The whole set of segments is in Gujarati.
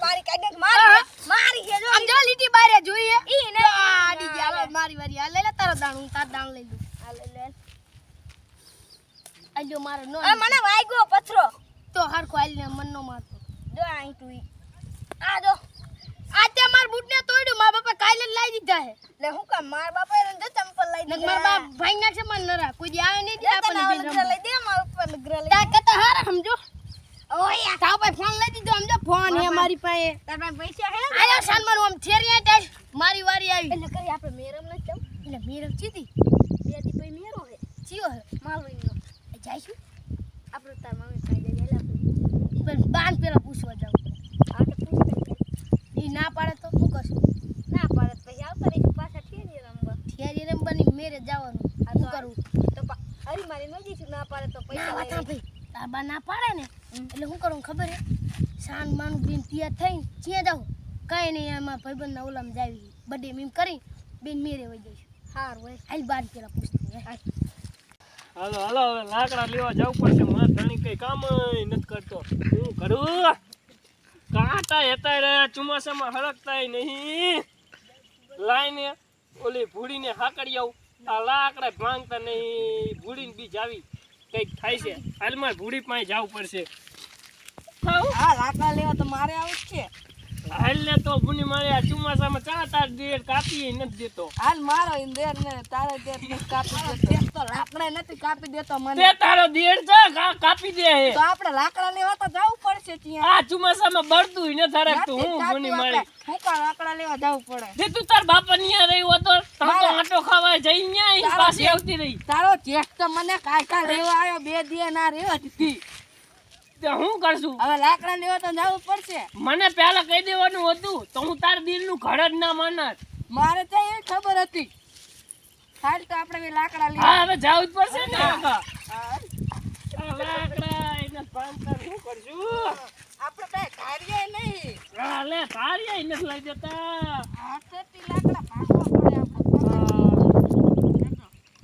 મારી કાઢે મારી છે જો આમ જો લીટી બારે જોઈએ ઈ ને આડી ગયા મારી વારી આ લે લે તારો દાણ હું તાર દાણ લઈ લઉં આ લે આજો મારો નો મને વાગ્યો પથરો તો હરખો આલીને મન નો મારતો જો આઈ તું આ જો આતે માર બૂટ ને તોડ્યું માર બાપા કાલે લઈ દીધા હે લે હું કા માર બાપા ને જો ચંપલ લઈ દીધા માર બાપ ભાઈ નાખે મન નરા કોઈ દી આવે નહીં દે આપણને લઈ દે માર ઉપર નગર લઈ તા કતા હાર સમજો ઓય તાવ ભાઈ ફોન લઈ દીધો સમજો ફોન હે મારી પાસે તાર પાસે પૈસા હે આયો સાનમાન આમ થેરિયા ટેસ મારી વારી આવી એટલે કરી આપણે મેરમ ન જાવ એટલે મેરમ ચીધી બે દી પઈ મેરો હે ચિયો હે માલવીનો જાઈશું આપણે તાર મમ્મી પાસે લઈ લે પણ બાન પેલા પૂછવા જાવ આ તો પૂછ ઈ ના પાડે તો શું કરશું ના પાડે પછી આવતા રહી પાછા થેરી રમવાની મેરે જવાનું આ શું કરું તો હરી મારી ન જઈશું ના પાડે તો પૈસા લઈ ભાઈ તાબા ના પાડે ને એટલે હું કરું ખબર હે શાન માનું બેન તૈયાર થઈને ક્યાં જાવ કાઈ નહીં આમાં ભાઈબંધના ઓલામ જાવી બડે મીમ કરી બેન મેરે વઈ જઈશું હાર હોય હાલ બાર પેલા પૂછતી હાલો હાલો હવે લાકડા લેવા જવું પડશે માર ધણી કઈ કામ નથી કરતો હું કરું કાંટા હતા રે ચોમાસામાં હળકતાય નહીં લાઈને ઓલી ભૂડીને હાકડી આવું આ લાકડા ભાંગતા નહીં ભૂડીને બી જાવી કઈક થાય છે હાલ મારે ભૂડી પાસે જવું પડશે હા લાકડા લેવા તો મારે આવું જ છે હાલ ને તો ભૂની મારે આ ચોમાસામાં ચા તાર દેર કાપી નથી દેતો હાલ મારો ઇન્દેર ને તારે દેર ને કાપી દેતો તો લાકડા નથી કાપી દેતો મને તે તારો દેર છે કાપી દે હે તો આપણે લાકડા લેવા તો જવું પડશે ત્યાં આ ચોમાસામાં બળતું ન થરકતું હું ભૂની મારી હું કા લાકડા લેવા જવું પડે જે તું તાર બાપા નિયા રહ્યો હતો તો આટો ખાવા જઈ ન્યા પાછી આવતી રહી તારો ચેક તો મને કાકા લેવા આવ્યો બે દી ના રેવા દીધી તે હું કરશું હવે લાકડા લેવા તો જવું પડશે મને પહેલા કહી દેવાનું હતું તો હું તાર દિલનું ઘડ જ ના માનત મારે તો એ ખબર હતી હાલ તો આપણે લાકડા લેવા હા હવે જાવું જ પડશે ને કાકા લાકડા એને પાંચર શું કરશું આપણે કઈ કાર્ય નહીં હા લે કાર્ય નથી લઈ દેતા હાથેથી લાકડા ભાગવા પડે આપણે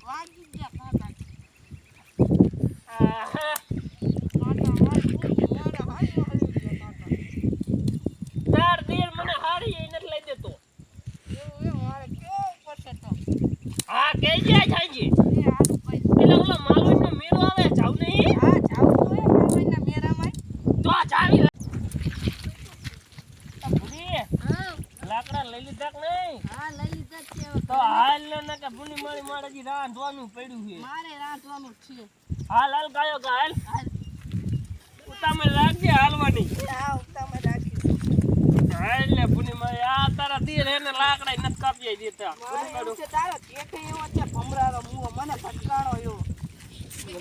વાગી ગયા કાકા તાર દેર મને હારી નથી લઈ દેતો હા કે જાય એટલે ઓલા માલવણનો મેળો આવે જાવ નહીં તો જાવી લાકડા લઈ લીધા કે નહીં તો હાલ ને કે ભૂની મારી મારે રાંધવાનું પડ્યું છે મારે રાંધવાનું છે હાલ હાલ ગાયો ગા હાલ ઉતામે લાગજે હાલવાની હાલ ને ભૂની મારી આ તારા દીર એને લાકડા નથી કાપી દેતા તારો ચેઠે એવો છે ભમરાનો મુઓ મને ફટકાણો એવો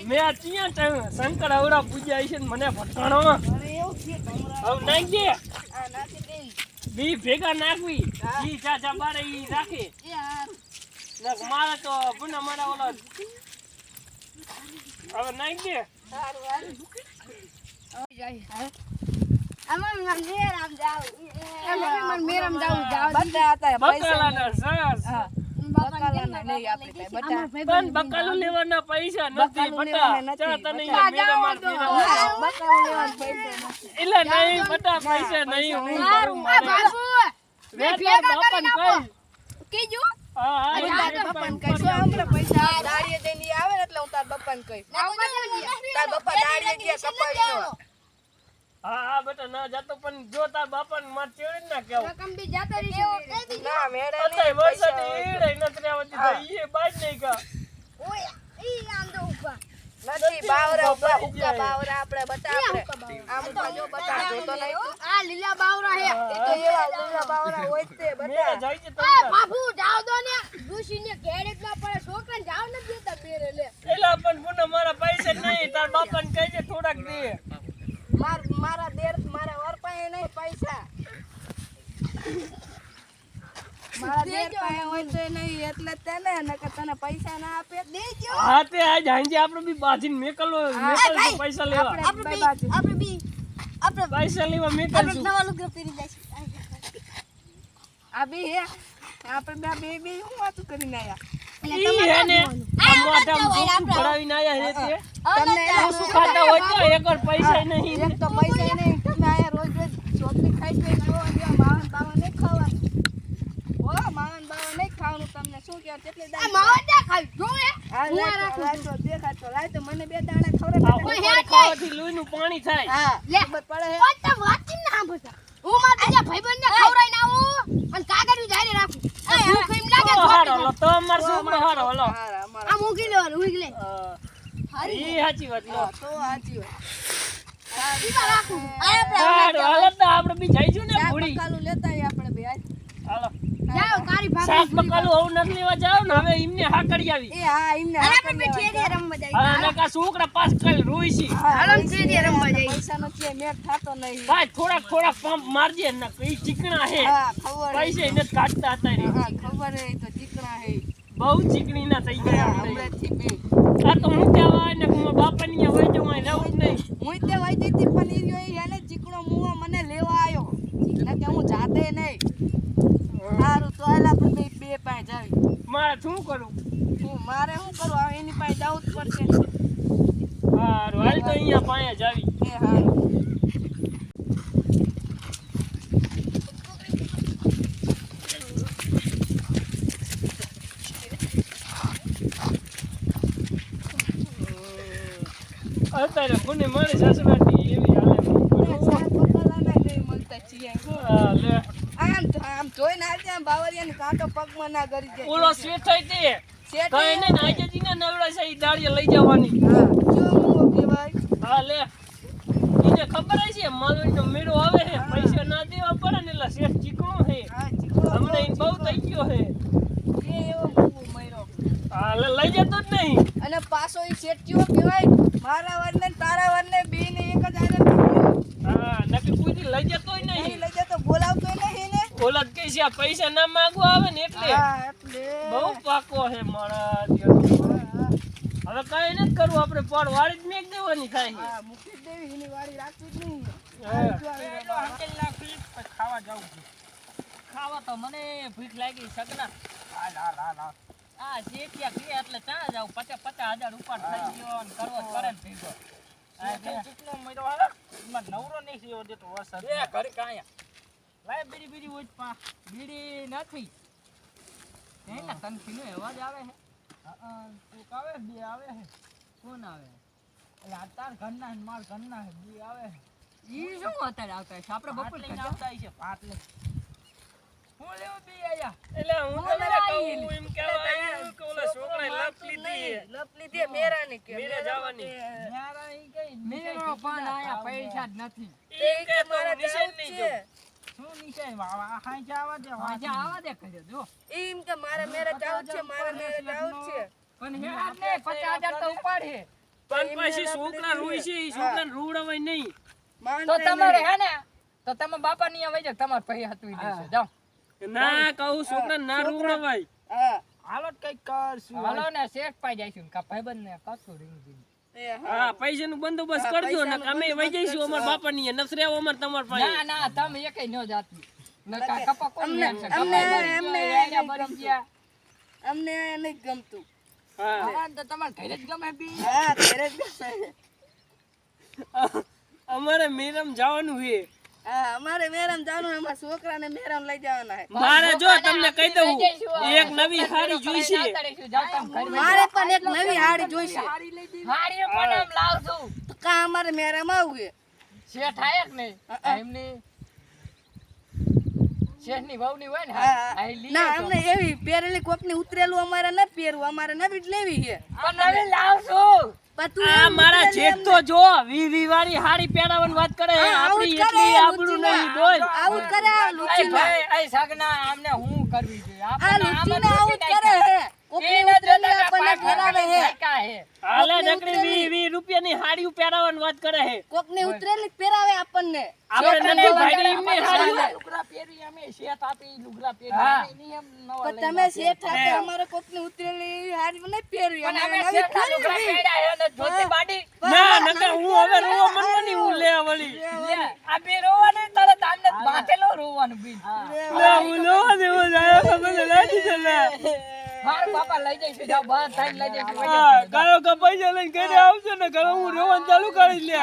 મેં ત્યાં શંકર અવડા પૂજ્યા છે ને મને ફટકાણો અરે એવું છે ભમરા હવે નાખજે આ નાખી દેવી બી ભેગા નાખવી ઈ ચાચા બારે ઈ રાખે એ હાર નાખ મારે તો ભૂના મારા ઓલા હવે નાખજે સારું હાલ અમાર મેરામ જાવ અમાર મેરામ જાવ બધા હતા બકાલાના સરસ બકાલાના નહીં આપણે કઈ બધા પણ બકાલું લેવાના પૈસા નથી બટા ચા તને મેરે માર બકાલું લેવાના પૈસા એટલે નહીં બટા પૈસા નહીં હું કરું મારે રે બાપન કઈ કીજો હા હા બાપન કઈ શું આપણે પૈસા દાડીએ દઈને આવે ને એટલે હું તાર બાપન કઈ તાર બાપા દાડીએ ગયા કપાડીનો હા હા બેટા ના જાતો પણ જો તાર બાપાને માર ચેડી ના કેવું રકમ બી જાતા રહી ના મેડે અત્યારે વરસાદ ઈડે નથી આવતી તો ઈ બાજ નહીં કા ઓય ઈ આમ તો ઉભા નથી બાવરા ઉભા બાવરા આપણે બતા આપણે આમ તો જો બતા જોતો નહીં આ લીલા બાવરા હે એ તો એવા લીલા બાવરા હોય તે બતા જાય છે તો એ બાપુ જાવ દો ને દુશીને ઘેડે ના પડે છોકરાને જાવ ન દેતા બેરે લે એલા પણ પુના મારા પૈસા નહીં તાર બાપાને કહેજે થોડાક દે મારા દેર મારા વર પાસે નહીં પૈસા મારા દેર પાસે હોય તો નહીં એટલે તને નકર તને પૈસા ના આપે દેજો હા તે આજ હાંજે આપણે બી બાજીને મેકલ પૈસા લેવા આપણે બી આપણે પૈસા લેવા મેકલશું નવા લુગડા પહેરી જઈશું આ બી હે આપણે બે હું વાતું કરીને આયા ઈ હે ને મોઢામાં દૂધ ભરાવીને આયા હે તે તમને શું ખાતા હોય તો એક પૈસા નહીં એક તો પૈસા નહીં તમે આયા રોજ રોજ શોપિંગ લાય તો મને 2 દાણા ખવડાવ. આ ઉપાડી ખાવાથી લોહીનું પાણી થાય. હા લે. ખબર પડે હે. ઓય તમે વાંચી ના સાંભળતા. હું મારા બીજા ભાઈબંધને ખવડાવીને આવું અને કાગળિયું જારી રાખું. એ હું કેમ લાગે તો હારો લો તો અમાર છોકરો હારો હલો. હારા અમારા આ મૂકી લેવાનું ઉગલે. ઈ સાચી વાત લો. તો સાચી વાત. બીજા રાખું. હારો હાલો તો આપણે બી જઈશું ને ચા ભૂડી. પકાલું લેતા આવીએ આપણે બે આજ. હાલો જાઓ કારી શાક ભાગી. બકાલું આવું નથી લેવા જાવ ને હવે એમને હા કરી આવી. એ હા એમને અરે હાથ પણ કરી બેઠી લેવા. રમવા જાય. અને કા છોકરા પાસ કરી રોઈ છે. હાલો ને સીધી રમવા જઈએ. પૈસા નથી મેટ થાતો નહીં. ભાઈ થોડાક પંપ મારજે ને ઈ ચીકણા હે. હા ખબર હે. પૈસા એને કાઢતા હતા રે. હા ખબર હે તો ચીકણા હે. બહુ ચીકણી ના થઈ ગયા આપણે. હમણાંથી બે. આ તો હું કહેવાય ને મારા બાપાની અહીંયા વઈ જવું અહીં રહેવું જ નહીં. હું તે વૈતી હતી પણ ઈ રહ્યો ઈ એને ચીકણો મુવો મને લેવા આવ્યો. એટલે કે હું જાતે નહીં. સારું તો હાલ આપણે બે પાસે જાવી. મારે શું કરું? મારે શું કરું હવે એની પાસે જવું જ પડશે. હારું હાલ તો અહીંયા પાયા જાવી. એ હારું. અત્યારે કોને મારી સાસરાની એવી હાલે શું કરું? સાત પકડવાના નહીં મળતા છીએ. હા, લે આમ જોઈને આજે આમ બાવરિયાનો કાંટો પગમાં ના ગરી જાય. ઓલો શેઠાઈ તે શેઠ તો એને નાઈજીને નવડા છે ઈ દાળીએ લઈ જવાની. હા જો મુવો કહેવાય. હા લે એને ખબર છે માલવીનો મેળો આવે છે પૈસા ના દેવા પડે ને એટલે શેઠ ચીકણો છે હા ચીકણો હમણાં એને બહુ થઈ ગયો છે. એ એવો મુવો મર્યો. હા લઈ જતો જ નહીં. અને પાછો ઈ શેઠ કેવો કહેવાય મારા વરને ને તારા વરને બેને એક જ આરે પકડ્યો. હા નક્કી કોઈથી લઈ જતોય નહીં નહીં. લઈ જતો બોલાવતો નહીં ને. ઓલા જ કહે છે આ પૈસા ના માંગવા આવે ને એટલે હા એટલે બહુ પાકો છે મારા દિયર. હા, હવે કઈ નથી કરવું આપણે પણ વાળી જ મેક દેવાની થાય છે. હા મૂકી જ દેવી એની વાડી રાખવી જ નહીં. ખાવા જાવું છે. ખાવા તો મને ભૂખ લાગી સગના. આ જેટિયા કે એટલે ત્યાં જાવ 50,000 ઉપાડ થઈ ગયો ને કરવો કરે થઈ ગયો. આ ચીકનો મર્યો હાલો એમાં નવરો નહીં થયો દેતો વરસાદ. એ ઘર કાયા લાય બીડી ઓજ પા બીડી નથી. એના તનખીનો અવાજ આવે છે. કોક આવે બે આવે છે. કોણ આવે? એટલે આ તાર ઘરના ને માર ઘરના છે બે આવે છે. ઈ શું અત્યારે આવતા છે આપણે બપોર લઈને આવતા છે ભાત લઈ. હું લેવું બી આયા એટલે હું તમને કહું એમ કહેવાય કે ઓલા છોકરાએ લપ લીધી લપ લીધી મેરાની કે મેરે જવાની. ન્યારા ઈ કઈ મેરો પણ આયા પૈસા જ નથી. ઈ કે મારા નિશાન નહીં જો. શું નિશાન હાંજે આવા દે હાંજે આવા દે કર્યો જો. એમ કે મારે મેરે જાવું છે મારે મેરે જાવું છે. પણ હેરાન ને 50,000 તો ઉપાડે. પણ પછી છોકરા રોઈ છે ઈ છોકરાને રૂવડાવાય નહીં. તો તમારે હે ને તો તમે બાપા ની આવી જાવ તમાર પૈસા હતુઈ દેશે જાઓ. ના કહું છોકરાને ના રૂવડાવાય. હા હાલો કઈક કરશું. હાલો ને શેઠ પાઈ જઈશું કા ભાઈબંધ ને કશું રીંગી. એ હા પૈસાનો બંદોબસ્ત કરજો ને અમે વઈ જઈશું અમાર બાપાની અહીંયા. નફરે આવો અમાર તમાર પાસે. ના ના તમે એકેય ન જાતી. નકા કપા કોણ અમને- લેશે? અમને- કપા બળી અમને ગયો, એના બળી ગયા. અમને નહીં ગમતું. હા હા તો તમારે ઘરે જ ગમે બી. હા ઘરે જ ગમે. અમારે મેરમ જવાનું છે. હા અમારે મેરામ જવાનું અમારા છોકરાને મેરામ લઈ જવાના છે. મારે જો તમને કહી દઉં એક નવી હાડી જોઈશે. મારે પણ એક નવી હાડી જોઈશે. હાડીઓ પણ આમ લાવશું. કા અમારે મેરામ આવું છે. શેઠ આયા કે નહીં? એમની શેઠની વહુની હોય ને હા, હા. આ લઈ ના આવજો. અમને એવી પહેરેલી કોકની ઉતરેલું અમારે નથી પહેરવું અમારે નવી જ લેવી છે. પણ નવી લાવશું. પણ તું આ એમ મારા ઉતરેલી જેઠ તો જો વી વાળી હાડી પહેરાવાની વાત કરે છે. હા, આવું જ આપણી કરે, એટલી આબરૂ લુચીના. નહીં બોલ. આવું જ કરે આ એ લુચીના. ભાઈ એ સગના આમને હું કરવી જોઈએ આ આપણને લુચીના આમાં આવું જ નથી કરે નાખ્યા. છે. કોકની એને ઉતરેલી જોતા આપણને પહેરાવે છે. નાખ્યા હે. હાલે કોકની નકરી ઉતરેલી. 20 રૂપિયાની હાડી પહેરાવાની વાત કરે છે. કોકની ઉતરેલી જ પહેરાવે આપણને. આપણે નથી ભાડી એમની હાડી. આપણે લુગડા પહેરી અમે શેઠ આપી લુગડા પહેરી હા. અમે નિયમ નવા પણ લઈને તમે આપીએ. શેઠ સાથે અમારે કોકની ઉતરેલી હાડી નહીં પહેરવી. પણ અમે અમે નવી શેઠના લુગડા પહેરવી. પહેર્યા હે ને ધોતી બાડી. ના નકર હું હવે રોવા મંડવાની હું લેવા વળી. લે, આ બે રોવાનું તરત આમને બાંધેલો રોવાનું બી. લે હું લોવા દેવો જાય મને લાગી છે લે. મારા બાપા લઈ જઈશું જાઓ બસ થઈને લઈ જઈશું હા કાયો કા પૈસા લઈને ઘરે આવશે ને ઘરે હું રોવાનું ચાલુ કરી લે.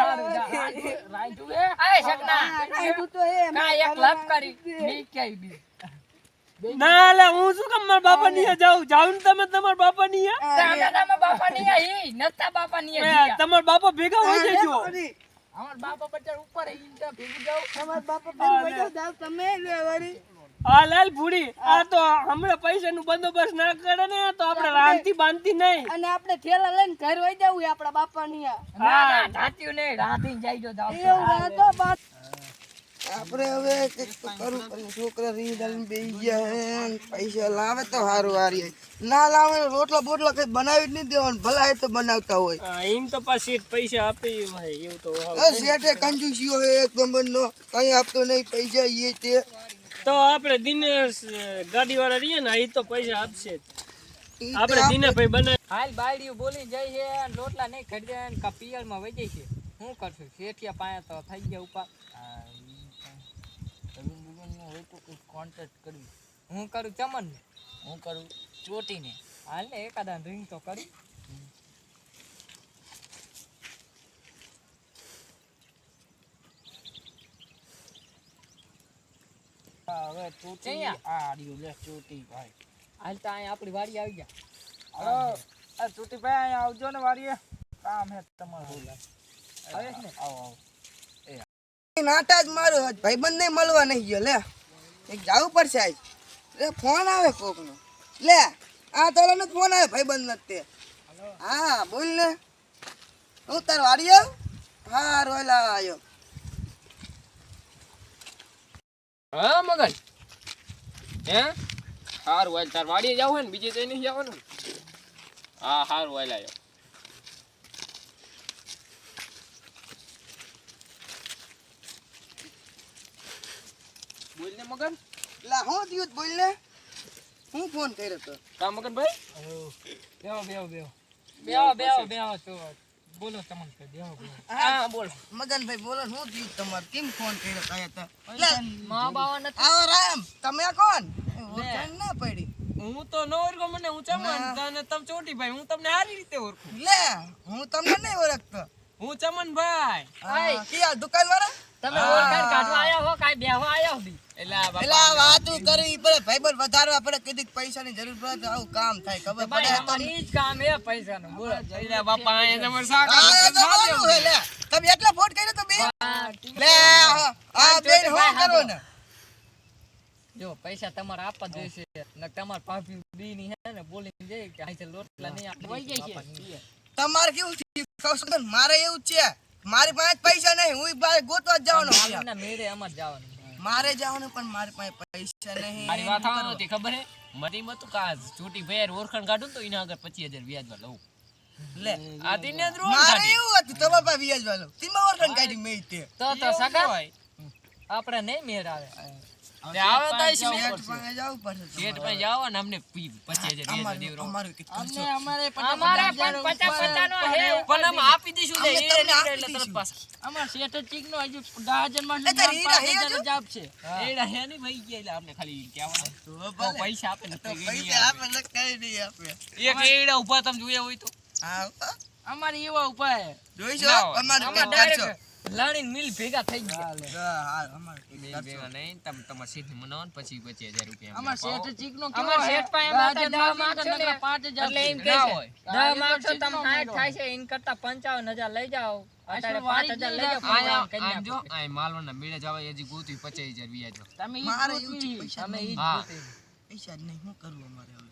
રાઈટુ હે આય સગના રાખ્યું તો એ. કા એક લપ કરી બી ક્યાંય બી ના લે હું શું કામ મારા બાપા ની જાઉં ને તમે તમારા બાપા ની તારા બાપા ની હી નતા બાપા ની તમારા બાપા ભેગા હોય જજો અમાર બાપા બચાર ઉપર ઈંડા ભેગું જાવ તમારા બાપા પેલું વયો જાવ તમે લે વળી આ લાલ ભૂડી આ તો હમણાં પૈસા નું બંદોબસ્ત ના કરે ને તો આપણે રાંધતી બાંધતી નહીં અને આપણે થેલા લઈને ઘર વઈ જવું આપણા બાપા ની ના ધાત્યું નહીં રાંધીને જાયજો જાવ એવું રાતો બાપ આપણે હવે કંઈક તો કરવું પડે. છોકરા રીંગ ડાલીને બેસી ગયા હે ને પૈસા લાવે તો સારું હારી ના લાવે ને રોટલા બોટલા કઈ બનાવી જ નહીં દેવાનું ભલા એ તો બનાવતા હોય. એમ તો પાછી પૈસા આપે ભાઈ એવું તો શેઠે કંજૂસીઓ હે એક નંબરનો કઈ આપતો નહીં પૈસા એ તે તો આપણે દિનેશ ગાડી વાળા રહીએ ને એ તો પૈસા આપશે જ. આપણે દિને ભાઈ બનાવી હાલ બાયડીઓ બોલી જાય છે અને લોટલા નહીં ખરીદે ને કા પિયર માં વઈ જાય છે શું કરશું શેઠિયા પાસે તો થઈ ગયા ઉપર કોન્ટેક્ટ કરવી હું કરું ચમન ને હું કરું ચોટી ને હાલ ને એકાદા રિંગ તો કરી હવે ચોટી આડ્યું લે ચોટી ભાઈ હાલ તો અહીંયા આપણી વાડી આવી ગયા હલો આ ચોટી ભાઈ અહીંયા આવજો ને વાડીએ કામ હે તમારું આવે ને આવો આવો નાટા જ મારો ભાઈબંધ નહીં મળવા નહીં ગયો લે એક જવું પડશે આજ લે ફોન આવે કોકનો લે આ તારાનો ફોન આવે ભાઈબંધ નથી હા બોલ ને હું તાર વાડી આવ હા રોયલા આવ્યો હા મગન હે હારું વાલ તાર વાડીએ જાવ હે ને બીજે જઈ નહીં જવાનું હા હારું વાલ આવ્યો બોલ ને મગન લા હું થયું બોલ ને હું ફોન કર્યો તો કા મગન ભાઈ બેહો તો બોલો તમને બેહો હા બોલ મગનભાઈ બોલો શું થયું તમારે કેમ ફોન કર્યો કાયા તો મા બાવા નથી આવો રામ તમે કોણ ઓળખાણ ના પડી હું તો નો ઓળખો મને હું ચમન તને તમ ચોટી ભાઈ હું તમને સારી રીતે ઓળખું લે હું તમને નહીં ઓળખતો હું ચમન ભાઈ કી દુકાન વાળા તમે ઓળખાણ કાઢવા આયા હો કાઈ બેહો આયા હો બી એલા વાતું કરવી પડે ભાઈબંધ વધારવા પડે કીધું પૈસાની જરૂર પડે તો આવું કામ થાય ખબર પડે અમારી જ કામ હે પૈસાનું બોલો એટલે બાપા આયા તમાર શાક તમે એટલા ફોટ કર્યો તો બે લે આ બેન હું કરો ને જો પૈસા તમારે આપવા જોઈશે ને તમાર પાપી બી ની હે ને બોલીને જાય કે આઈ લોટલા નહીં આપવા વઈ જાય છે તમારે કેવું છે કૌશલ મારે એવું છે મારી પાસે પૈસા નહીં હું બહાર ગોતવા જ જવાનો ના મેરે અમાર જવાનું મારે જવાનું પણ મારી પાસે પૈસા નહીં મારી વાત આવતી ખબર હે મરી મત કાજ છોટી ભાઈ ઓળખાણ કાઢું તો એના આગળ 25000 વ્યાજમાં લઉં લે આ દિને જ રોડ મારે કાઢી એવું હતું તમારા પાસે વ્યાજ વાળો તીમાં ઓળખાણ કાઢી મેં તે તો સગા આપણે નહીં મેર આવે તે આવે તાઈ શેઠ શું પાસે જવું પડશે શેઠ ભાઈ જાવ ને અમને 25000 વ્યાજ દેવરો અમારું કંઈક કરશો. અમારે પણ 50 નો હે પણ આમ આપી દઈશું ને અમે એ તમને આપી એટલે તરત દઈશું. પાછા અમાર શેઠ ચીક નો હજુ 10000 માં એ તારી હીરા હે હજુ? જાપ છે એડા હે નહીં ભાઈ ગયા એટલે આપણે ખાલી કહેવાનું તો તો ભલે. પૈસા આપે ને તો પૈસા આપે ને કઈ નહીં આપે એક એડા ઊભા તમે જોયા હોય તો હા અમારે એવા ઉપાય જોઈશો ના હોય. અમારું અમાર કંઈક કરશો. ડાયરેક્ટ લાણીને મિલ ભેગા થઈ ગયા હા, હા, અમારું કંઈક બે કરશો. ભેગા નહીં તમે તમારા શેઠ મનાવો ને પછી 25000 રૂપિયા અમાર અમને શેઠ અપાવો. ચીક નો અમાર શેઠ પાસે માતા 10 માગો ને 5000 એટલે એમ કે ના છે હોય. 10 માગશો તમે 60 થાય છે ઇન કરતા 55000 લઈ જાઓ અત્યારે 5000 લઈ જાઓ આયા કરી આમ જો નાખો. આ માલવાના મેળે જવા હજી ગોતી 25000 વ્યાજમાં તમે ઈ મારે ગોતવી, એવું છે, પૈસા તમે ઈ જ હા. ગોતવી. પૈસા જ નહીં, શું કરવું અમારે હવે?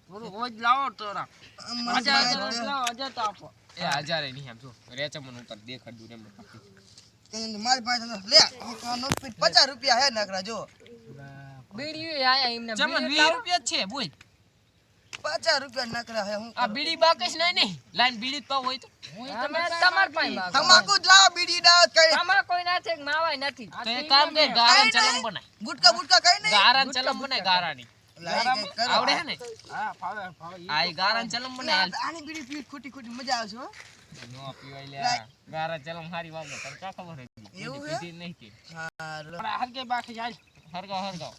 થોડું રોજ લાવો તોરા અમારે હજાર લાવો 1000 તો આપો એ 1000 નહીં આમ જો રેચમન ઉપર દેખાડું રે મને કંઈ મારી પાસે તો લે આ નોટ પીટ 50 રૂપિયા હે નકરા જો બીડી આયા એમને ચમન બીડી 20 રૂપિયા જ છે બોલ 50 રૂપિયા નકરા હે હું આ બીડી બાકસ નહીં લાઈન બીડી જ પાવ હોય તો તમે તમાર પાસે માગો તમાકુ જ લાવો બીડી દાવ કઈ તમાર કોઈ ના છે માવાય નથી તો એક કામ કર ગારાન ચલમ બનાય ગુટકા બુટકા કઈ નહીં ગારાન ચલમ બનાય ગારાની લાઈ કંઈક કરો. આવડે હે ને હા ફાવે ફાવે આ ઈ ગારાન ચલમ બનાય હાલ આની બીડી પીટ ખોટી ખોટી મજા આવશે હો નો પીવાય લે ગારાન ચલમ હારી વાગે તને કા ખબર હે એવું હે? પીધી નહીં કે હારું. હરકે બાકી જાય હરગાવ હરગાવ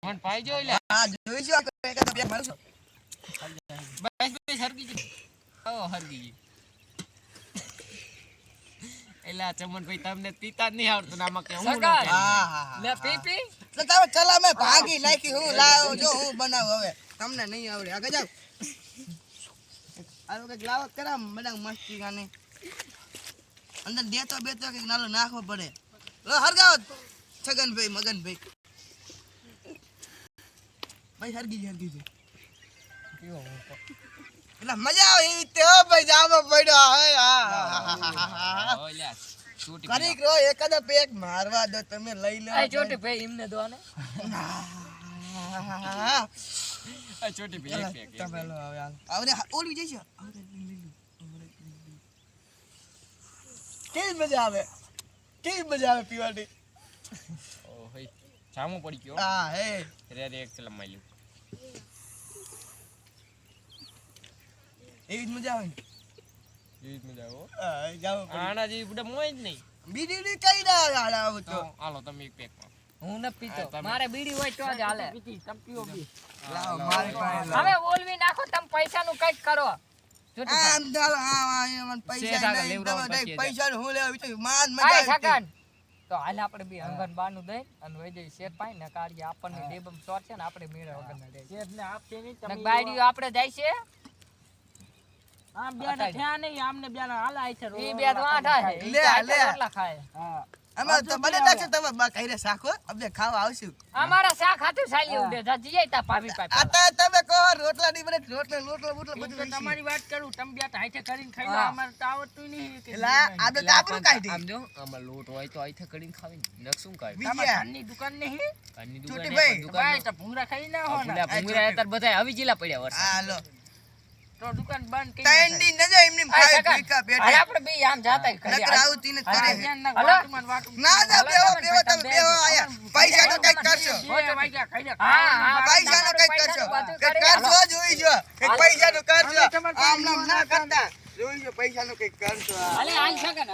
મન પાઈ જો લે હા જોઈશું આ એકાદ બે મારશું બસ બસ હરગી જી ઓ હરગી જી એલા ચમનભાઈ તમને પીતા જ નહીં આવડતું ને આમાં કે હું સગા. ના હા હા લે પી પી તો તમે ચલા મેં ભાગી નાખી હું લાવ જો હું બનાવું હવે તમને નહીં આવડે આગળ જાવ આલો કઈક લાવો કરા બનાવ મસ્તી ગાને અંદર દેતો બેતો કઈક નાલો નાખવો પડે લો હરગાવ છગનભાઈ મગનભાઈ ભાઈ હરગી છે એટલે મજા આવે એવી રીતે હો ભાઈ જામો પડ્યો હે હા ઓલ્યા છૂટી કરી રો એકાદો પેક મારવા દો તમે લઈ લો આ ચોટી ભાઈ એમને દો ને છૂટી પી એક તમે લો હવે આવરે ઓલી જઈશ આવરે કેવી મજા આવે પીવાની ઓ હઈ જામો પડી ગયો હા હે રે રે એક ચલમ માલ્યું એવી જ મજા આવે ને ઈ જ મજા આવો હા જાવ આના જેવી બડા મોય જ નહીં બીડી કઈ ના આવું તો હાલો તમે એક પેકમાં હું ન પીતો મારે બીડી હોય તો જ હાલે લાવ મારી પાસે હવે ઓલવી નાખો તમે પૈસાનું કંઈક કરો ચોટી ભાઈ. આમ દાલ હા એમન શેઠ પૈસા આગળ નહીં લેવડાવો તમે પછી પૈસા હું લેવા વિચાર માન આય મજા આવે સગન તો હાલ આપણે બી અંગન બાનું દઈ અને વઈ જઈ શેર પાઈ ને કાઢીએ આપણને ડેબમ ચોર છે ને આપણે મેળે વગર ના દઈ શેઠને આપશે નહીં ને તમે બાયડીઓ આપણે જાય છે આમ બેના થયા નહીં આમને બેના હાલાય છે ઈ બે તો આઠા છે ઈ લે, તો આઠા લે. રોટલા ખાય હા અમે તો બને નાખશે તમે બા કઈને શાખો અબે ખાવા આવશું અમારા શાક હાથું ચાલી ઉડે જઈએ તા ભાભી પાસે આ તમે કહો રોટલા નહીં બને રોટલા બધું તો તમારી વાત કરું તમે બે હાથે કરીને ખાઈ લો હા. અમારે તો આવડતું નહીં કે એલા આ બે આપણું કાઈ આમ જો આમાં લોટ હોય તો આઈથા કરીને ખાવી નક શું કાય બીજા તમારી દુકાન નહીં કાની છોટી દુકાન ભાઈ, દુકાન ભાઈ તો ભૂંગળા ખાઈ ના હો ને ભૂલા ભૂંગરા હતા બધા આવી જીલા પડ્યા વર્ષ હાલો તો દુકાન બંધ કરી ત્રણ દિન નજો એમની ખાઈ ભૂકા હાલ પેટે આપણે બે આમ જાતા નકર આવું તીન જ કરે છે. હાલો. ના ના બેવો તમે બેવો આયા પૈસા નો કઈક કરશો પૈસા નો કઈક કરશો કે કરશો જોઈ જો કે પૈસા નો કરશો આમ નામ ના કરતા જોઈ જો પૈસા નો કઈક કરશો અલે હાલ સગન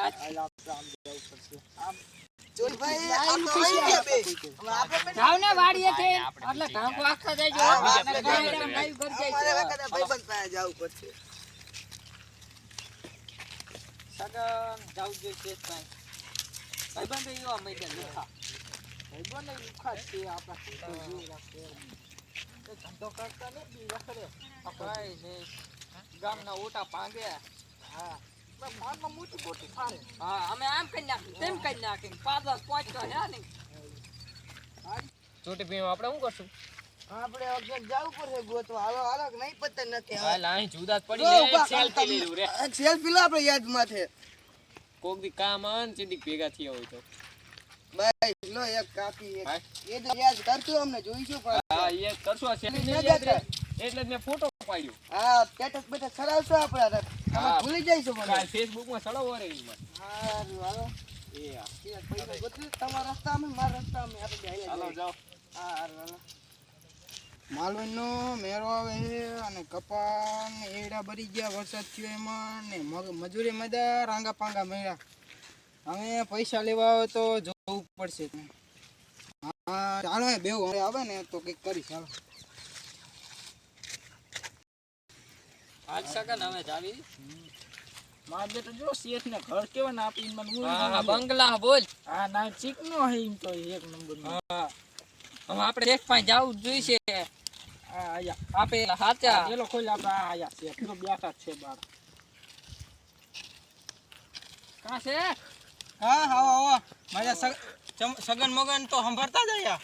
ચોર ભાઈ આ તો આવી ગયા બે હવે આપણે જાવ ને વાડીએ થી એટલે ઢાંકો આખો જાય જો આપણે ગાયડા નાઈ ઘર અમારે જાય વખતે ભાઈબંધ પાસે જવું પડશે સગન જાવ જે છે ભાઈ ભાઈબંધ એવા મૈદા લુખા ભાઈબંધ લુખા છે આપણા જીવ રાખે એ ધંધો કરતા ને બી રખડે ભાઈ ને ગામના ઓટા પાંગે હા માનમાં મોટી મોટી ફાડે હા અમે આમ કરી નાખી તેમ કરી નાખી પાછો પહોંચતો હે ને છોટી પીવા આપણે શું કરશું આપણે અગર જવું પડશે ગોતવા હાલો હાલો નહીં પતન નથી હાલ અહીં જુદા જ પડી જો લે ઉભા સેલ્ફી લઈ લઉં રે એક સેલ્ફી લો આપણે યાદ માથે કોક દી કામ આન સીધી ભેગા થયા હોય તો ભાઈ લો એક કાપી એક હા. એ તો યાદ કરતું અમને જોઈશું પણ હા એ કરશો સેલ્ફી નહીં યાદ રહે જતા. એટલે જ મેં ફોટો પાડ્યો હા સ્ટેટસ બેટસ કરાવશો આપણે તમે હા. ભૂલી જઈશું મને કાલ ફેસબુક માં ચડાવો રે ઈમાં. હારું હાલો એ હા. એક પૈસા ગોતી તમારા રસ્તામાં મારા રસ્તામાં આપણે જઈએ હાલો જાઓ હારું હાલો માલવણનો મેરો આવે છે અને કપા ને એડા ભરી ગયા વરસાદ થયો એમાં ને મજૂરી મદા રાંગા પાંગા મળ્યા હવે પૈસા લેવા આવે તો જવું પડશે હા ચાલો એ બેવ હવે આવે ને તો કંઈક કરીશ ચાલો હાલ સગન હવે જાવી મારે બેટો જો શેઠ ને ઘર કેવા ના આપીને મને હા બંગલા બોલ હા ના ચીકનો હે એમ તો એક નંબર હા હવે આપણે એક પાસે જાવું જોઈશે આ આયા આપે હાચા પેલો ખોલ આપણે આ આયા શેઠ તો બેઠા જ છે બાર કા છે હા આવો મારા સગન મગન તો સંભાળતા જ આયા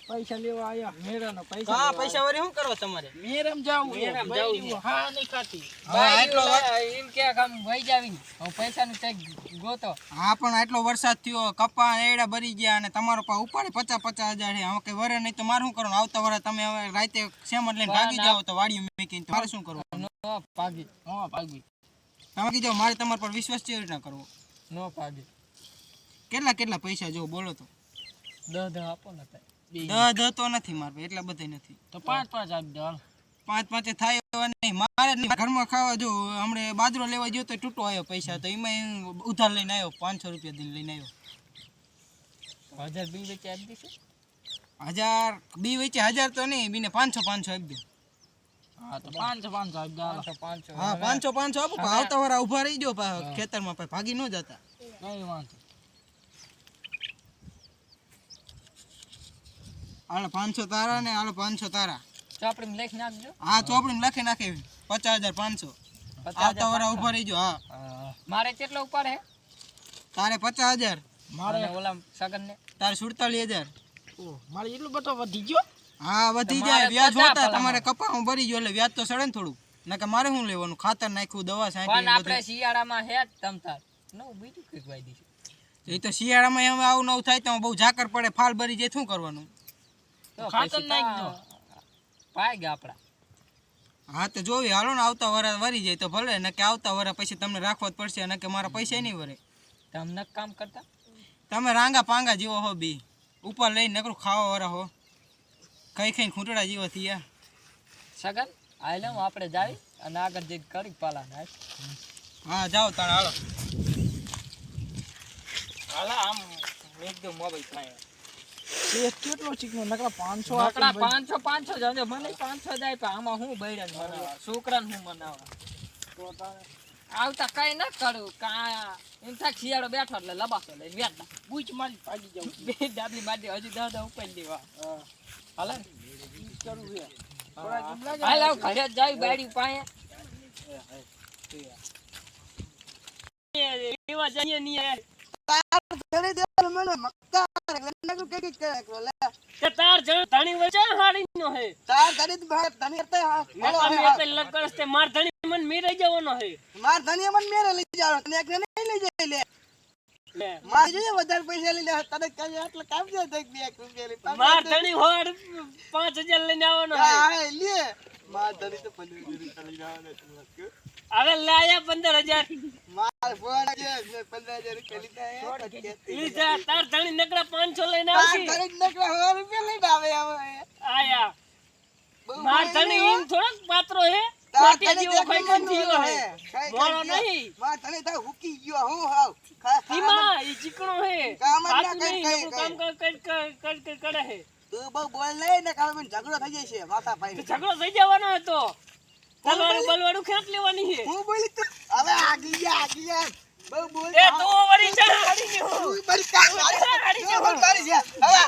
પૈસા લેવા આયા મેરાનો પૈસા હા લેવા પૈસા વળી શું કરવા તમારે મેરમ જાવું મેરમ ભાઈ જાવું. એવું હા નહીં ખાતી હા, એટલો એમ કે આમ વઈ જાવી હવે પૈસાનું ચેક ગોતો હા પણ આટલો વરસાદ થયો કપા એડા ભરી ગયા અને તમારો પા ઉપાડે 50,000 છે હવે કઈ વરે નહીં તો મારે શું કરવાનું આવતા વરે તમે હવે રાતે સેમટ લઈને ભાગી જાઓ તો વાડીઓ મેકીને તો મારે શું કરવું નો ભાગી નો ભાગી તમે કીધો મારે તમારા પર વિશ્વાસ કેવી રીતના કરવો નો ભાગી કેટલા પૈસા જો બોલો તો 10 આપો ને દહ તો નથી મારે એટલા બધા નથી તો 5 આપી દો હાલ. 5 થાય એવા નહીં મારે જ નહીં. ઘરમાં ખાવા જો હમણે બાજરો લેવા ગયો તો તૂટો આવ્યો પૈસા તો એમાં ઉધાર લઈને આવ્યો 500 રૂપિયા દઈને લઈને આવ્યો 1000 બિલ વેચી આપી દેશે 1000 બી વેચે 1000 તો નહીં બીને 500 આપી દો હા તો 500 આપી દો 500 હા 500 આપો પણ આવતા વાળા ઉભા રહી ગયો ખેતરમાં ભાગી ન જતા કઈ વાંધો હાલો 500 તારા ને હાલો 500 તારા ચોપડીમાં લખી નાખજો. હા ચોપડીમાં લખી નાખી 50,500 આવતા વરા ઉભા રહીજો હા મારે કેટલો ઉપર હે? તારે 50,000 મારે ઓલા સગન ને તારે 47,000 મારે એટલું બધો વધી ગયો. હા વધી જાય વ્યાજ હોતા તમારે કપામાં ભરી ગયો એટલે વ્યાજ તો સડે ને થોડું નકે મારે શું લેવાનું ખાતર નાખ્યું દવા પણ છાંટી આપણે શિયાળામાં હે જ તમતાર નવું બીજું કઈક વાઈ દઈશું. એ તો શિયાળામાં હવે આવું નવું થાય તો બહુ ઝાકર પડે ફાલ ભરી જાય શું કરવાનું તો ખાતર પછી નાખજો. પાય ગયા આપડા. હા તો જોવી હાલો ને આવતા વરા વરી જાય તો ભલે નકે આવતા વરા પછી તમને રાખવા જ પડશે નકે મારા પૈસા નહીં વરે તમને કામ કરતા તમે રાંગા પાંગા જેવો હો બી ઉપર લઈને નકરું ખાવા વાળા હો કઈ ખાઈને ખૂંટડા જેવો થયા સગન આયલે હું આપણે જાવી અને આગળ જઈ કરી પાલા નાખ. હા જાઓ તારે હાલો હાલા આમ એકદમ મોબાઈલ થાય. કેટલો ચીકનો નકરા 500 નકરા 500 જ મને 500 જાય પણ આમાં હું બૈરાને મનાવા છોકરાને હું મનાવા આવતા કઈ ન કરું કા એમ થાય શિયાળો બેઠો એટલે લબાસો લઈને વેચતા બૂચ મારી ભાગી જાવ. બે ડાબલી માટી હજી દાદા ઉપર દેવા હાલે ને? કરું છે. હાલ આવ ઘરે જ જાય બાડી પાસે એવા જઈએ નહીં ઘરે દેવાનું મને મક્કા નકરું કે કરે લે કે તાર જણ ધણી વચ્ચે હાડી નો હે. તાર ઘરે બહાર ધણી હતા મેં તમે એટલે લગરસ તે માર ધણી મન મીરે જવાનો હે. માર ધણી મને મેરે લઈ જાવ તને એક નહીં લઈ જાય લે લે માર જોઈએ વધારે પૈસા લઈ લે તને કઈ એટલે કામ છે દેખ 2 રૂપિયા લઈ માર ધણી હોડ 5,000 લઈને આવવાનો હે. હા લે માર ધણી તો 15,000 લઈ જવાનો હવે લાયા 15,000 માર ફોન છે 15,000 રૂપિયા લીધા લીધા તાર ધણી નકરા 500 લઈને તાર આવશે. ઘરે નકરા 100 રૂપિયા લઈને આવે હવે આયા બહુ માર બોલે ધણી હો. એમ થોડોક પાત્રો હે. તાર પાટિયા ધણી જેવો દેખાય ખાઈ મનનો જીવો હે. હે. ખાઈ મોળો ખાઈ નહીં. માર ધણી તો હુકી ગયો હું હાવ ઈમાં ઈ ચીકણો હે. કામ જ ના ખાતું કઈ નહીં, કઈ નકરું કામ કરે હે. તું બહુ બોલ નહીં ને કામ ઝઘડો થઈ જાય છે માથા ભાઈ ઝઘડો થઈ જવાનો હતો. તલવારું બલવારું ખેંચ લેવાની હે. હું બોલી તું હવે આગી જા બહુ બોલ એ તું વળી ચા હાડી ગયો. તું બરી કા મારી તું બોલ કરી છે હવે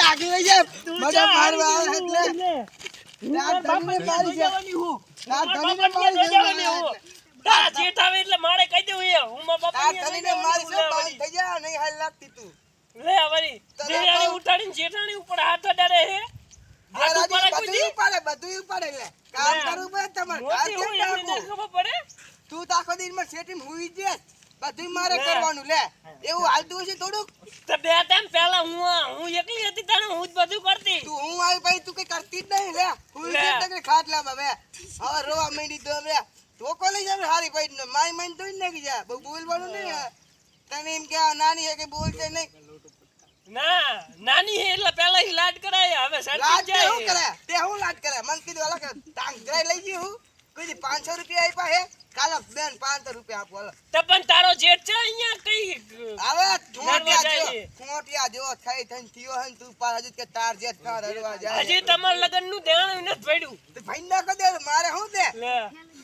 આગી વઈ જા મને મારવા આવે એટલે તાર ધણીને મારી છે તાર ધણીને મારી છે તારા જેઠ આવે એટલે મારે કહી દેવું એ હું મારા તાર બાપાને ધણીને મારી છે બંધ થઈ જા નહીં હાલ લાગતી તું લે વળી દેરાણી ઉઠાડીને જેઠાણી ઉપર હાથ અડાડે હે. હાથ ઉપર બધું ઉપાડે લે કામ કરું બે તમાર કામ મોટી કેમ હોય એમને નાખું ખબર પડે. તું તો આખો દિન માં સેટિંગ હુઈ જ બધું મારે કરવાનું લે એવું હાલતું હશે થોડુંક તો બે ટાઈમ પહેલા હું એકલી હતી તારે હું જ બધું કરતી. તું હું આવી ભાઈ તું કઈ કરતી જ નહીં લે હુઈ જ તને ખાટલા માં બે હવે રોવા માંડી દો બે ધોકો લઈ જાવ હારી ભાઈ મારી માઈન તો જ નાખી જા બહુ બોલવાનું નહીં તને એમ કે આ નાની હે કે બોલશે નહીં ના નાની હે એટલે પહેલા ઈ લાડ કરાય હવે લાડ સાચી તે જાય. હું કરે તે હું લાડ કરે મન કીધું અલગ ટાંગ કરાઈ લઈ ગઈ હું કોઈ દી 500 રૂપિયા આપ્યા હે કાલો બેન 500 રૂપિયા આપો હાલો તો પણ તારો જેઠ છે અહીંયા કઈ હવે જાય. ઠોંટિયા જેવો થઈ થઈને થયો હે ને તું પાછા હજુ કે તાર જેઠ ખાવા રડવા જાય હજી તમાર લગન નું ધ્યાન નથી પડ્યું. તો ભાઈ ના કહી દે મારે શું દે લે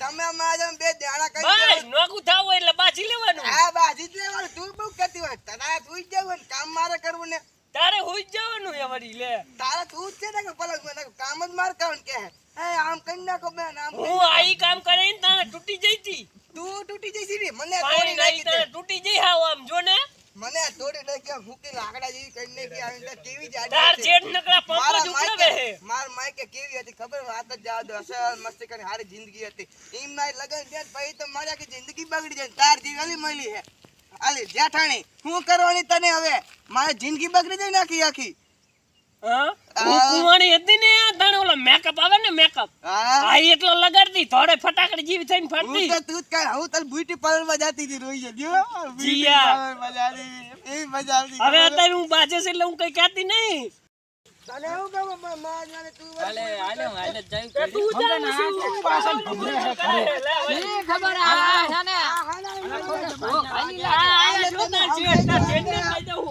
તમે મારા બે દાણા કરી બસ દો નોકું થાવ એટલે બાજી લેવાનું. આ બાજી જ લેવાનું તું બહુ કરતી હોય તારા તું જ જવું કામ મારે કરવું ને તારે હોઈ જ જવાનું હે વળી લે. તારા તું જ છે ને કે પલક માં કામ જ માર કરવાનું કે હે આમ કરી નાખો બેન આમ કરી હું નાખો. આઈ કામ કરીને તારે તૂટી જઈતી. તું તૂટી જઈશ ને મને પાણી તોડી નાઈ નાખી તારે તે. તૂટી જઈ હાવ આમ જો ને. મને તોડી નાખી આમ મૂકી લાકડા જેવી કરી નાખી આવી રીતે કેવી તાર જાડી જેઠ નકરા પંપ મારા જ ઉકળાવે હે. માઈકે કેવી હતી ખબર વાત જ જાવ દો અસલ મસ્તી કરી હારી જિંદગી હતી એમ ના લગન છે ભાઈ તો મારી આખી જિંદગી બગડી જાય તાર જીવાલી મળી હે આલી જેઠાણી હું કરવાની તને હવે મારી જિંદગી બગડી જાય નાખી આખી હા હું કુંવાણી હતી ને તાણે ઓલો મેકઅપ આવે ને મેકઅપ હા આ એટલો લગાડતી થોડે ફટાકડી જેવી થઈને ફરતી. હું તો તું જ કર હું તને બ્યુટી પાર્લર માં જાતી હતી રોઈ જજો જીયા. મજા આવી એ મજા આવતી હવે અત્યારે હું બાજે છે એટલે હું કઈ કહેતી નહીં. તને હું કહું માં જાને તું હાલે હાલે હું હાલે જ જાય કે તું જા ને શું પાછળ ઘૂમે કરે લે વળી. ખબર આ છે ને આ જો તાર જેઠ ને કહી દઉં.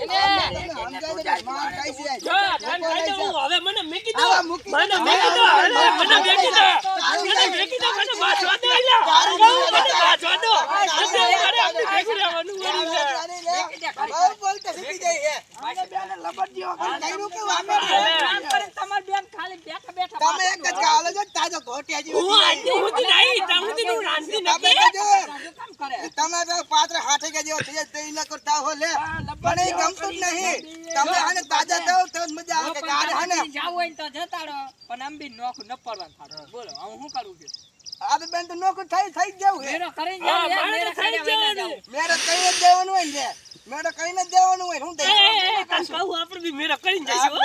માર ખાઈ છે આજ. જો તને કહી દઉં હું હવે મને મેકી દો આવા મૂકી મને મેકી દો અરે મને મેકી દો મને બાજવા દો એલા મને બાજવા દો અરે આપણે ભેગું રહેવાનું વળી છે બહુ બોલતા શીખી જાય છે. આને બેને લબડ જેવો કરી કર્યું કેવું આમે? કામ કરે તમાર બેન ખાલી બેઠા બેઠા તમે એક જ ગાળો છો ને તાજો ઘોટિયા જેવો હું આજની સુધી નહીં તમને હું રાંધી તમે નથી કહેજો, તમે તો પાત્ર હાથે કે જેવો થઈ જાય તો ઈ ન કરતા હો લે પણ એ ગમતું જ નહીં. તમે આને તાજા થાવ તો જ મજા આવે કે ગાળે હે ને જાવ હોય ને તો જતા રહો પણ આમ બી નોખ ન પડવાનું થાતું બોલો હું શું કરું છું આ તો બેન તો નોકર થઈ જ જવું હે. મેરો કરીને હા, જાવ મારે તો થઈ જ જવાનું. મેરે કઈને જ દેવાનું હોય ને મેરે કઈને જ દેવાનું હોય હું દે તને કહું આપણે બી મેરો કરીને જઈશું હો.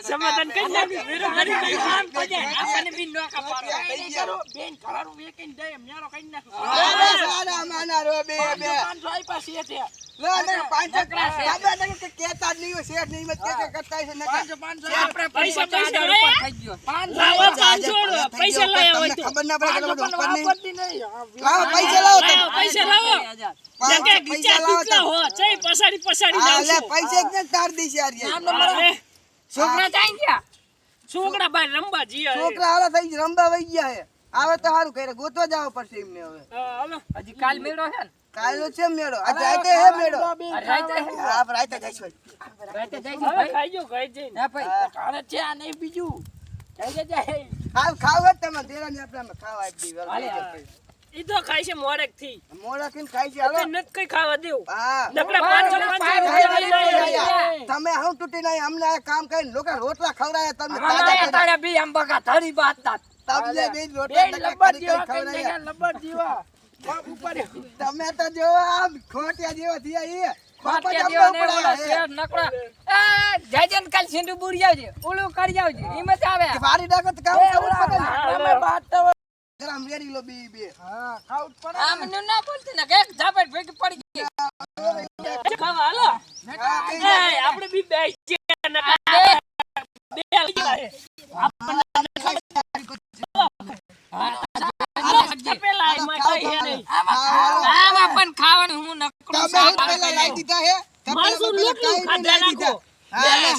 સમાધાન કરી નાખી મેરો કરી નાખી આપણને બી નોખા પાડવા બેન ઘરારું વેકીને દે મેરો કઈ નાખું માના રો બે બે 500 આપ્યા છે તે ના ના પાંચ કાબા ને કે કેતા જ નહીં હોય શેઠ નહીં મત કે કરતા છે ને 500 આપણે પૈસા પૈસા પૈસા ઉપર થઈ ગયો લાવો 500 પૈસા લાવ્યા હોય તો ખબર ના પડે કે બધું ઉપર નહીં આપત્તિ નહીં લાવો પૈસા લાવો તમે લાવો પૈસા લાવો જગ્યા ગીચા કેટલા હો ચઈ પસાડી પસાડી હા જાવ લે છું પૈસા જ તાર દી છે યાર છોકરા જાય ગયા છોકરા બાર રંબા જીયા છોકરા હાલા થઈ ગયા, રંબા વઈ ગયા હે આવે તો સારું કરે ગોતવા જાવ પડશે એમને હવે હાલો હજી કાલ મેળો છે ને કાયલો છે મેળો આ જાતે હે મેળો રાતે હા રાતે જઈશું રાતે જાય હવે ભાઈ ખાઈ જો ખાઈ જઈને હે ભાઈ કાલે છે આ નહીં બીજું જઈ જાય ખાવ ખાવ જ તમે દેરા ને આપણે ખાવા આપી દી ઈ તો ખાઈ છે મોરેક થી મોડા કીન ખાઈ છે હાલો નત કઈ ખાવા દેવું હા નકરા 500 રૂપિયા લઈ તમે હું તૂટી નહીં અમને આ કામ કરીને લોકો રોટલા ખવડાયા તમને અમારે તાજા તારે બી આમ બગા ધરી બાત તા તમને બે રોટલા બેન ટકા લબ્બર કરી જેવા કઈ ખવડાયા લબ્બર જેવા બાપ ઉપર તમે તો જો આમ ખોટિયા જેવા થયા ઈ પાટિયા દેવા ને ઓલો શેર નકરા એ જયજન કાલ સિંધુ બુરી આવજે ઓલું કરી આવજે ઈ મત આવે વારી ડાકો તો કામ કરવું પડે ને અમે બાત તો ગરમ રેડી લો બે બે હા ખાવું જ પડે આમ નું ના બોલતી ને કે ઝાપટ ભેગી પડી ગઈ ખાવા હાલો હા, બે એ આપણે બી બે છે નકરા બે લઈ જાય પેલા એમાં કઈ હે નહીં આમાં પણ ખાવાનું હું નકરું તમે હું પેલા લાઈ દીધા હે માણસો લોટલું ખાધા નાખો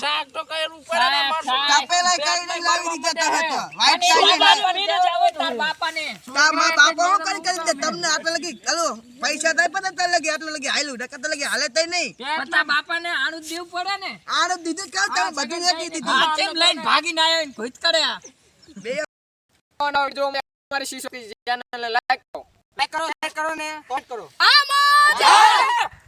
શાક તો કરું પડે ને માણસો કપેલા કઈ નહીં લાવી દીધા તમે તો વાઈટ અને કાઈ બાપા મેરે જાવ તાર બાપાને તા માં બાપો હું કરી દે તમને આટલા લગી હલો પૈસા થાય પતા તાર લગી આટલા લગી હાલ્યું ડકા તો લગી હાલે તઈ નહીં પતા બાપાને આણું દેવું પડે ને આને દીધું કામ તમે બધું લેતી દીધું આ ચેમ લઈને ભાગીને આયો ને ભૂત કર્યા બે જો મારી શીશો ચેનલ લાઈક કરો ને કોમેન્ટ કરો આમાં